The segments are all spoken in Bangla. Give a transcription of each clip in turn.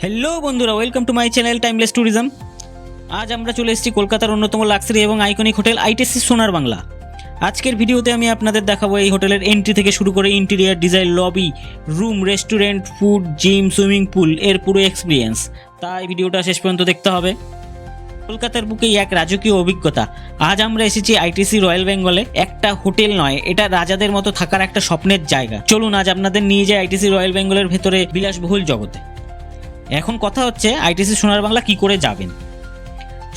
হ্যালো বন্ধুরা, welcome to my channel timeless tourism. আজ আমরা চলে এসেছি কলকাতার অন্যতম লাক্সারি এবং আইকনিক হোটেল আইটিসি সোনার বাংলা। আজকের ভিডিওতে আমি আপনাদের দেখাবো এই হোটেলের এন্ট্রি থেকে শুরু করে interior design, lobby, room, restaurant, food, gym, swimming pool এর পুরো এক্সপিরিয়েন্স। তাই ভিডিওটা শেষ পর্যন্ত দেখতে হবে। কলকাতার বুকেই এক রাজকীয় অভিজ্ঞতা। আজ আমরা এসেছি আইটিসি রয়্যাল বেঙ্গলে। একটা হোটেল নয়, এটা রাজাদের মতো থাকার একটা স্বপ্নের জায়গা। চলুন আজ আপনাদের নিয়ে যাই আইটিসি রয়্যাল বেঙ্গলের ভেতরে বিলাসবহুল জগতে। এখন কথা হচ্ছে আইটিসি সোনার বাংলা কি করে যাবেন।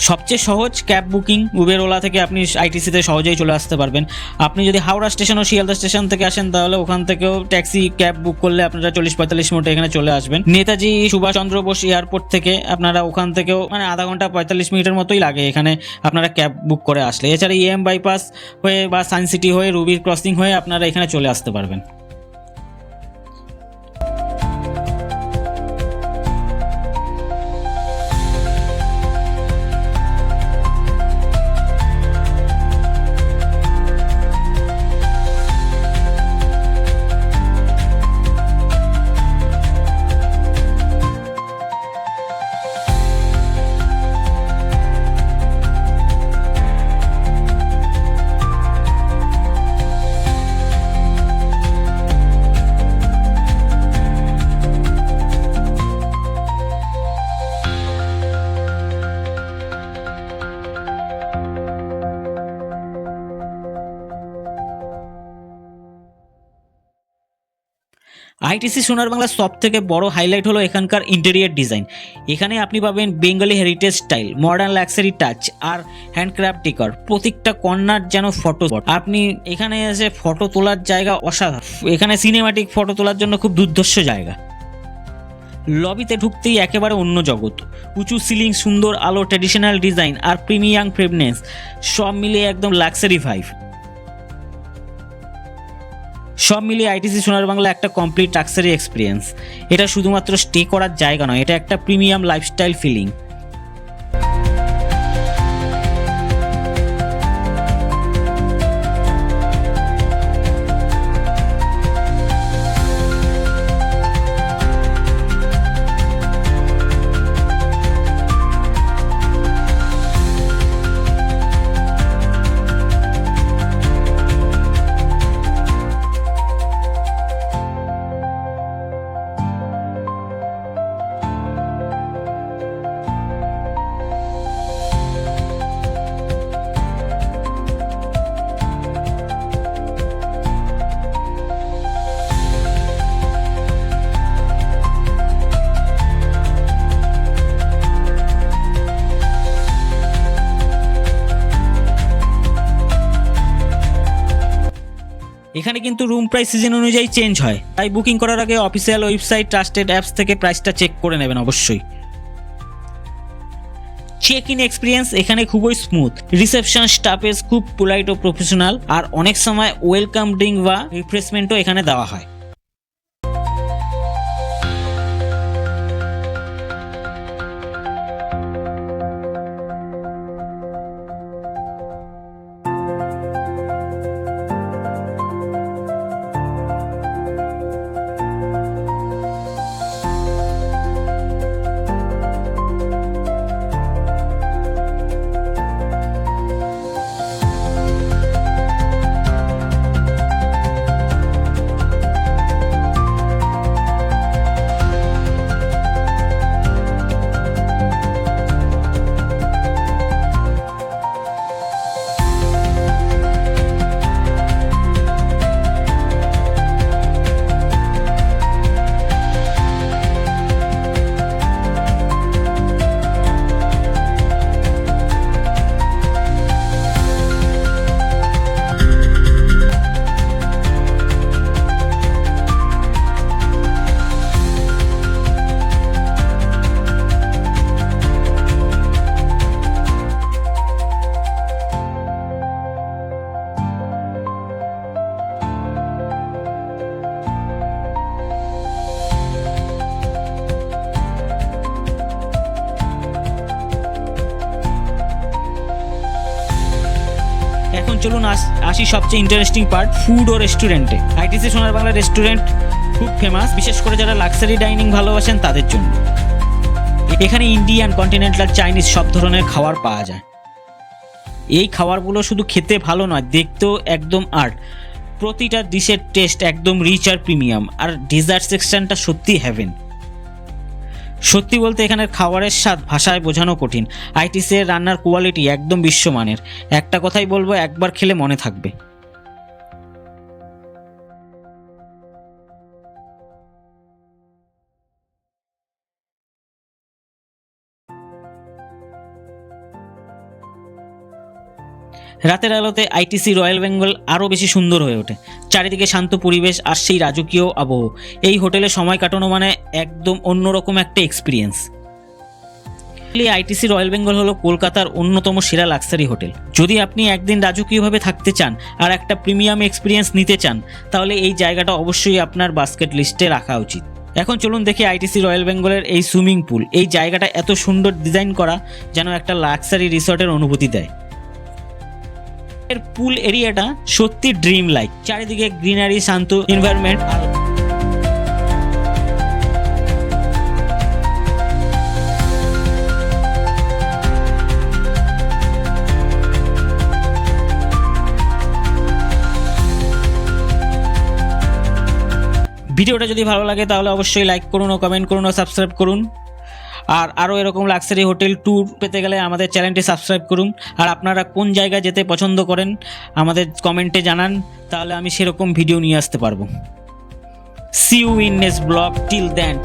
সবচেয়ে সহজ ক্যাব বুকিং, উবের, ওলা থেকে আপনি আইটিসিতে সহজেই চলে আসতে পারবেন। আপনি যদি হাওড়া স্টেশন ও শিয়ালদা স্টেশন থেকে আসেন তাহলে ওখান থেকেও ট্যাক্সি ক্যাব বুক করলে আপনারা 40-45 মিনিটে এখানে চলে আসবেন। নেতাজি সুভাষচন্দ্র বোস এয়ারপোর্ট থেকে আপনারা ওখান থেকেও আধা ঘন্টা 45 মিনিটের মতোই লাগে এখানে আপনারা ক্যাব বুক করে আসলে। এছাড়া ইএম বাইপাস হয়ে বা সায়েন্স সিটি হয়ে রুবির ক্রসিং হয়ে আপনারা এখানে চলে আসতে পারবেন। আইটিসি সোনার বাংলার সব থেকে বড় হাইলাইট হলো এখানকার ইন্টেরিয়ার ডিজাইন। এখানে আপনি পাবেন Bengali heritage style, modern luxury touch আর হ্যান্ডক্রাফট ডেকর। প্রত্যেকটা কর্নার যেন ফটো। আপনি এখানে এসে ফটো তোলার জায়গা অসাধারণ। এখানে সিনেমাটিক ফটো তোলার জন্য খুব দুর্ধর্ষ জায়গা। লবিতে ঢুকতেই একেবারে অন্য জগৎ। উঁচু সিলিং, সুন্দর আলো, ট্র্যাডিশনাল ডিজাইন আর প্রিমিয়াম ফ্রেগনেন্স সব মিলিয়ে একদম লাক্সারি ভাইব। সব মিলিয়ে আইটিসি সোনার বাংলা একটা কমপ্লিট লাক্সারি এক্সপিরিয়েন্স। এটা শুধুমাত্র স্টে করার জায়গা নয়, এটা একটা প্রিমিয়াম লাইফস্টাইল ফিলিং। এখানে কিন্তু রুম প্রাইস সিজন অনুযায়ী চেঞ্জ হয়, তাই বুকিং করার আগে অফিসিয়াল ওয়েবসাইট, ট্রাস্টেড অ্যাপস থেকে প্রাইসটা চেক করে নেবেন অবশ্যই। চেক ইন এক্সপিরিয়েন্স এখানে খুবই স্মুথ। রিসেপশন স্টাফেস খুব পোলাইট ও প্রফেশনাল, আর অনেক সময় ওয়েলকাম ড্রিঙ্ক বা রিফ্রেশমেন্টও এখানে দেওয়া হয়। এখন চলুন আসি সবচেয়ে ইন্টারেস্টিং পার্ট, ফুড ও রেস্টুরেন্টে। আইটিসি সোনার বাংলা রেস্টুরেন্ট খুব ফেমাস, বিশেষ করে যারা লাক্সারি ডাইনিং ভালোবাসেন তাদের জন্য। এখানে ইন্ডিয়ান, কন্টিনেন্টাল, চাইনিজ সব ধরনের খাবার পাওয়া যায়। এই খাবারগুলো শুধু খেতে ভালো নয়, দেখতেও একদম আর্ট। প্রতিটা ডিশের টেস্ট একদম রিচ আর প্রিমিয়াম, আর ডেজার্ট সেকশনটা সত্যি হ্যাভেন। সত্যি বলতে এখানের খাবারের স্বাদ ভাষায় বোঝানো কঠিন। আইটিসি এর রান্নার কোয়ালিটি একদম বিশ্বমানের। একটা কথাই বলবো, একবার খেলে মনে থাকবে। রাতের আলোতে আইটিসি রয়্যাল বেঙ্গল আরও বেশি সুন্দর হয়ে ওঠে। চারিদিকে শান্ত পরিবেশ আর সেই রাজকীয় আবহ। এই হোটেলে সময় কাটানো মানে একদম অন্যরকম একটা এক্সপিরিয়েন্স। আইটিসি রয়্যাল বেঙ্গল হলো কলকাতার অন্যতম সেরা লাক্সারি হোটেল। যদি আপনি একদিন রাজকীয়ভাবে থাকতে চান আর একটা প্রিমিয়াম এক্সপিরিয়েন্স নিতে চান, তাহলে এই জায়গাটা অবশ্যই আপনার বাস্কেট লিস্টে রাখা উচিত। এখন চলুন দেখি আইটিসি রয়্যাল বেঙ্গলের এই সুইমিং পুল। এই জায়গাটা এত সুন্দর ডিজাইন করা, যেন একটা লাক্সারি রিসর্টের অনুভূতি দেয়। এর পুল এরিয়াটা সত্যি ড্রিম লাইক। চারিদিকে গ্রিনারি, শান্ত এনভায়রনমেন্ট। ভিডিওটা যদি ভালো লাগে তাহলে অবশ্যই লাইক করুন ও কমেন্ট করুন ও সাবস্ক্রাইব করুন। আর আরও এরকম লাক্সারি হোটেল ট্যুর পেতে গেলে আমাদের চ্যানেলটি সাবস্ক্রাইব করুন। আর আপনারা কোন জায়গায় যেতে পছন্দ করেন আমাদের কমেন্টে জানান, তাহলে আমি সেরকম ভিডিও নিয়ে আসতে পারবো। See you in next blog. Till then.